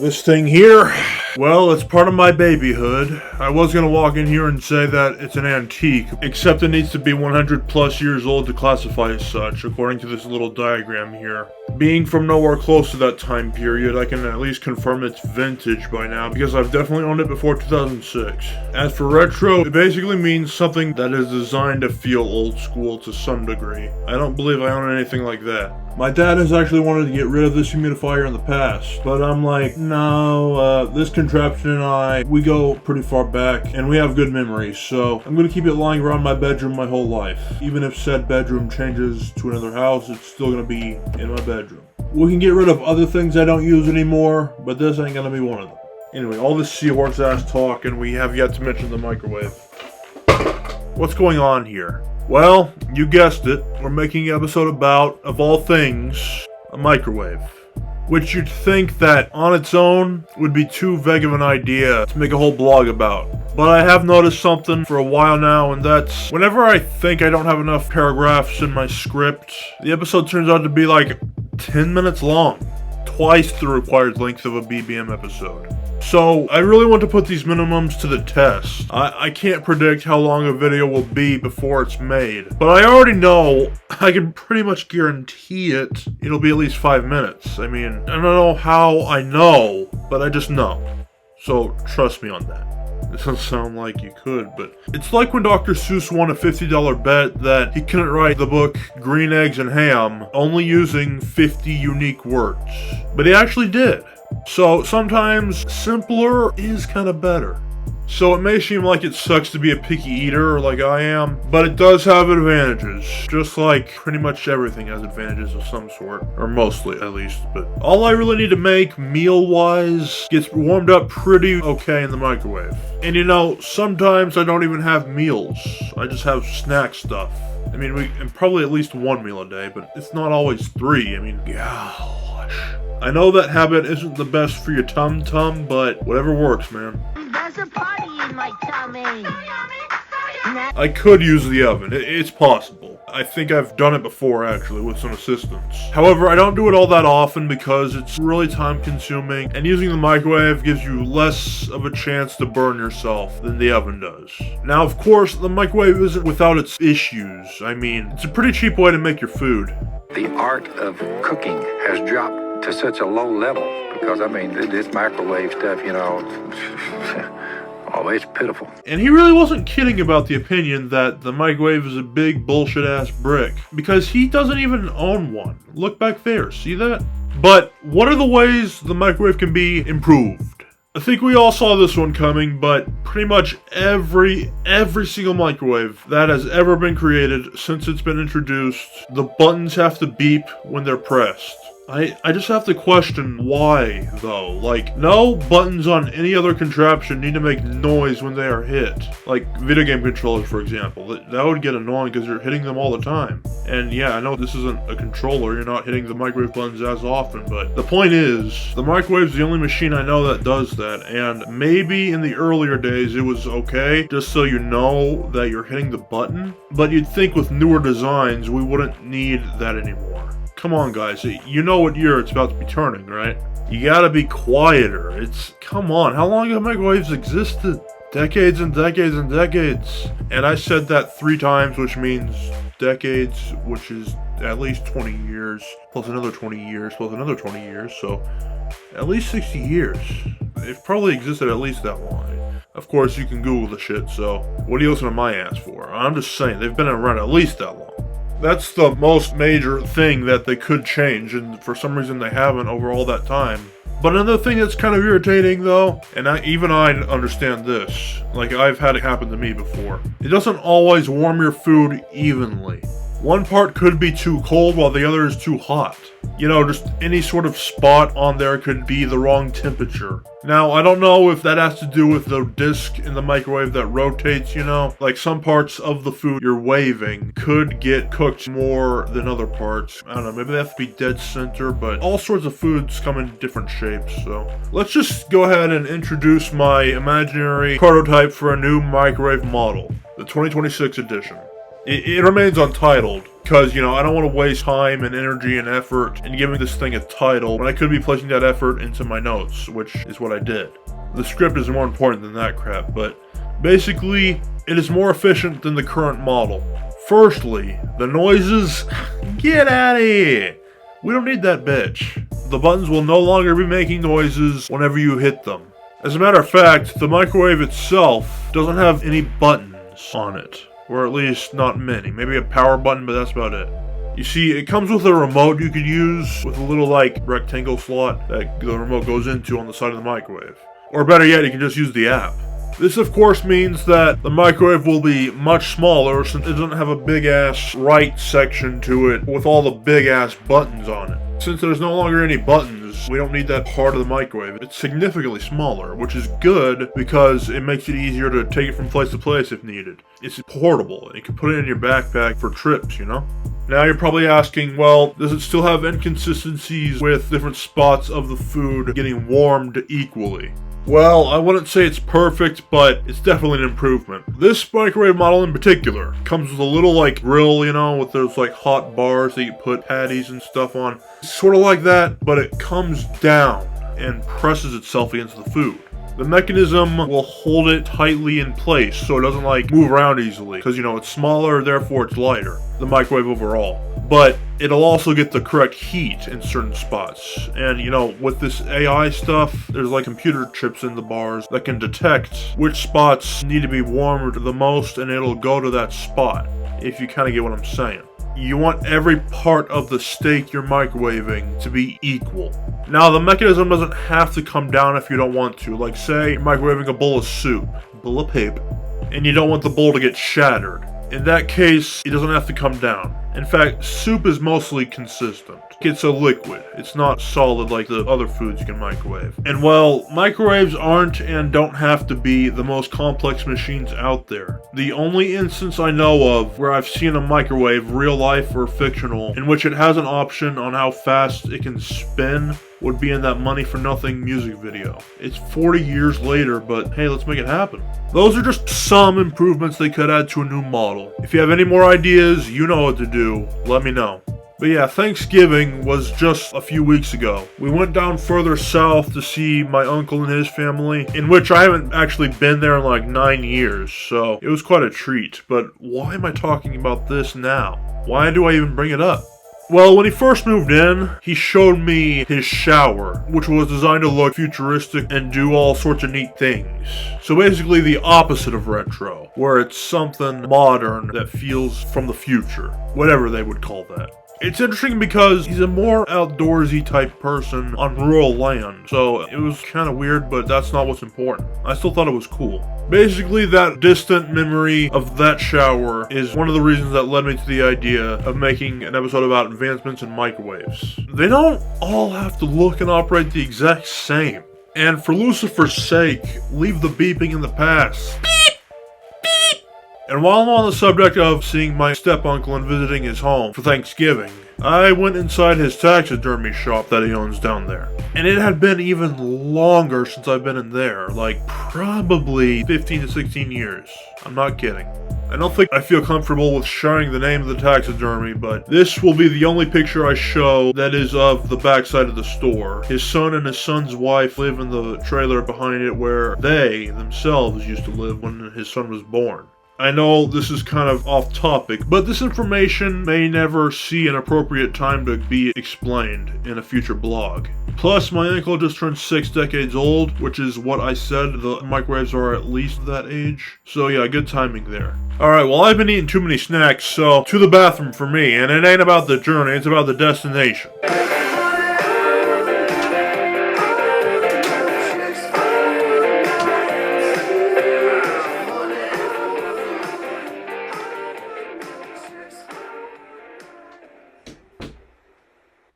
This thing here, well, it's part of my babyhood. I was gonna walk in here and say that it's an antique, except it needs to be 100 plus years old to classify as such, according to this little diagram here. Being from nowhere close to that time period, I can at least confirm it's vintage by now, because I've definitely owned it before 2006. As for retro, it basically means something that is designed to feel old school to some degree. I don't believe I own anything like that. My dad has actually wanted to get rid of this humidifier in the past, but I'm like, no, this contraption and we go pretty far back, and we have good memories, so I'm gonna keep it lying around my bedroom my whole life. Even if said bedroom changes to another house, it's still gonna be in my bedroom. We can get rid of other things I don't use anymore, but this ain't gonna be one of them. Anyway, all this seahorse ass talk, and we have yet to mention the microwave. What's going on here? Well, you guessed it, we're making an episode about, of all things, a microwave. Which you'd think that, on its own, would be too vague of an idea to make a whole blog about. But I have noticed something for a while now, and that's, whenever I think I don't have enough paragraphs in my script, the episode turns out to be like 10 minutes long. Twice the required length of a BBM episode. So, I really want to put these minimums to the test. I can't predict how long a video will be before it's made, but I already know, I can pretty much guarantee it'll be at least 5 minutes. I mean, I don't know how I know, but I just know. So, trust me on that. It doesn't sound like you could, but it's like when Dr. Seuss won a $50 bet that he couldn't write the book Green Eggs and Ham only using 50 unique words. But he actually did. So sometimes simpler is kind of better. So it may seem like it sucks to be a picky eater like I am, but it does have advantages. Just like pretty much everything has advantages of some sort, or mostly at least. But all I really need to make meal-wise gets warmed up pretty okay in the microwave. And you know, sometimes I don't even have meals. I just have snack stuff. I mean, and probably at least one meal a day, but it's not always 3. I mean, gosh. I know that habit isn't the best for your tum-tum, but whatever works, man. There's a party in my tummy. I could use the oven. It's possible. I think I've done it before, actually, with some assistance. However, I don't do it all that often because it's really time-consuming, and using the microwave gives you less of a chance to burn yourself than the oven does. Now, of course, the microwave isn't without its issues. I mean, it's a pretty cheap way to make your food. The art of cooking has dropped to such a low level because, I mean, this microwave stuff, you know, oh, it's pitiful. And he really wasn't kidding about the opinion that the microwave is a big bullshit-ass brick, because he doesn't even own one. Look back there, see that? But what are the ways the microwave can be improved? I think we all saw this one coming, but pretty much every single microwave that has ever been created since it's been introduced, the buttons have to beep when they're pressed. I just have to question why, though. Like, no buttons on any other contraption need to make noise when they are hit. Like, video game controllers, for example. That would get annoying because you're hitting them all the time. And yeah, I know this isn't a controller, you're not hitting the microwave buttons as often, but the point is, the microwave's the only machine I know that does that, and maybe in the earlier days it was okay, just so you know that you're hitting the button, but you'd think with newer designs we wouldn't need that anymore. Come on, guys, you know what year it's about to be turning, right? You gotta be quieter. Come on, how long have microwaves existed? Decades and decades and decades. And I said that 3 times, which means decades, which is at least 20 years, plus another 20 years, plus another 20 years, so at least 60 years. It probably existed at least that long. Of course, you can Google the shit, so what are you listening to my ass for? I'm just saying, they've been around at least that long. That's the most major thing that they could change, and for some reason they haven't over all that time. But another thing that's kind of irritating, though, and even I understand this, like I've had it happen to me before, it doesn't always warm your food evenly. One part could be too cold while the other is too hot. You know, just any sort of spot on there could be the wrong temperature. Now, I don't know if that has to do with the disc in the microwave that rotates, you know? Like, some parts of the food you're waving could get cooked more than other parts. I don't know, maybe they have to be dead center, but all sorts of foods come in different shapes, so. Let's just go ahead and introduce my imaginary prototype for a new microwave model, the 2026 edition. It remains untitled, because, you know, I don't want to waste time and energy and effort in giving this thing a title when I could be placing that effort into my notes, which is what I did. The script is more important than that crap, but basically, it is more efficient than the current model. Firstly, the noises. Get out of here! We don't need that bitch. The buttons will no longer be making noises whenever you hit them. As a matter of fact, the microwave itself doesn't have any buttons on it. Or at least not many. Maybe a power button, but that's about it. You see, it comes with a remote you could use with a little, like, rectangle slot that the remote goes into on the side of the microwave. Or better yet, you can just use the app. This, of course, means that the microwave will be much smaller since it doesn't have a big-ass right section to it with all the big-ass buttons on it. Since there's no longer any buttons, we don't need that part of the microwave. It's significantly smaller, which is good because it makes it easier to take it from place to place if needed. It's portable, and you can put it in your backpack for trips, you know? Now you're probably asking, well, does it still have inconsistencies with different spots of the food getting warmed equally? Well, I wouldn't say it's perfect, but it's definitely an improvement. This microwave model in particular comes with a little, like, grill, you know, with those, like, hot bars that you put patties and stuff on. It's sort of like that, but it comes down and presses itself against the food. The mechanism will hold it tightly in place so it doesn't, like, move around easily. Because, you know, it's smaller, therefore it's lighter. The microwave overall. But it'll also get the correct heat in certain spots. And, you know, with this AI stuff, there's, like, computer chips in the bars that can detect which spots need to be warmed the most, and it'll go to that spot. If you kind of get what I'm saying. You want every part of the steak you're microwaving to be equal. Now, the mechanism doesn't have to come down if you don't want to. Like, say, you're microwaving a bowl of soup, bowl of paper, and you don't want the bowl to get shattered. In that case, it doesn't have to come down. In fact, soup is mostly consistent. It's a liquid. It's not solid like the other foods you can microwave. And while microwaves aren't and don't have to be the most complex machines out there, the only instance I know of where I've seen a microwave, real life or fictional, in which it has an option on how fast it can spin would be in that Money for Nothing music video. It's 40 years later, but hey, let's make it happen. Those are just some improvements they could add to a new model. If you have any more ideas, you know what to do, let me know. But yeah, Thanksgiving was just a few weeks ago. We went down further south to see my uncle and his family, in which I haven't actually been there in like 9 years, so it was quite a treat. But why am I talking about this now? Why do I even bring it up? Well, when he first moved in, he showed me his shower, which was designed to look futuristic and do all sorts of neat things. So basically the opposite of retro, where it's something modern that feels from the future, whatever they would call that. It's interesting because he's a more outdoorsy type person on rural land, so it was kind of weird, but that's not what's important. I still thought it was cool. Basically, that distant memory of that shower is one of the reasons that led me to the idea of making an episode about advancements in microwaves. They don't all have to look and operate the exact same. And for Lucifer's sake, leave the beeping in the past. And while I'm on the subject of seeing my step-uncle and visiting his home for Thanksgiving, I went inside his taxidermy shop that he owns down there. And it had been even longer since I've been in there, like probably 15 to 16 years. I'm not kidding. I don't think I feel comfortable with sharing the name of the taxidermy, but this will be the only picture I show that is of the backside of the store. His son and his son's wife live in the trailer behind it where they themselves used to live when his son was born. I know this is kind of off topic, but this information may never see an appropriate time to be explained in a future blog. Plus, my uncle just turned 6 decades old, which is what I said, the microwaves are at least that age. So yeah, good timing there. Alright, well I've been eating too many snacks, so to the bathroom for me, and it ain't about the journey, it's about the destination.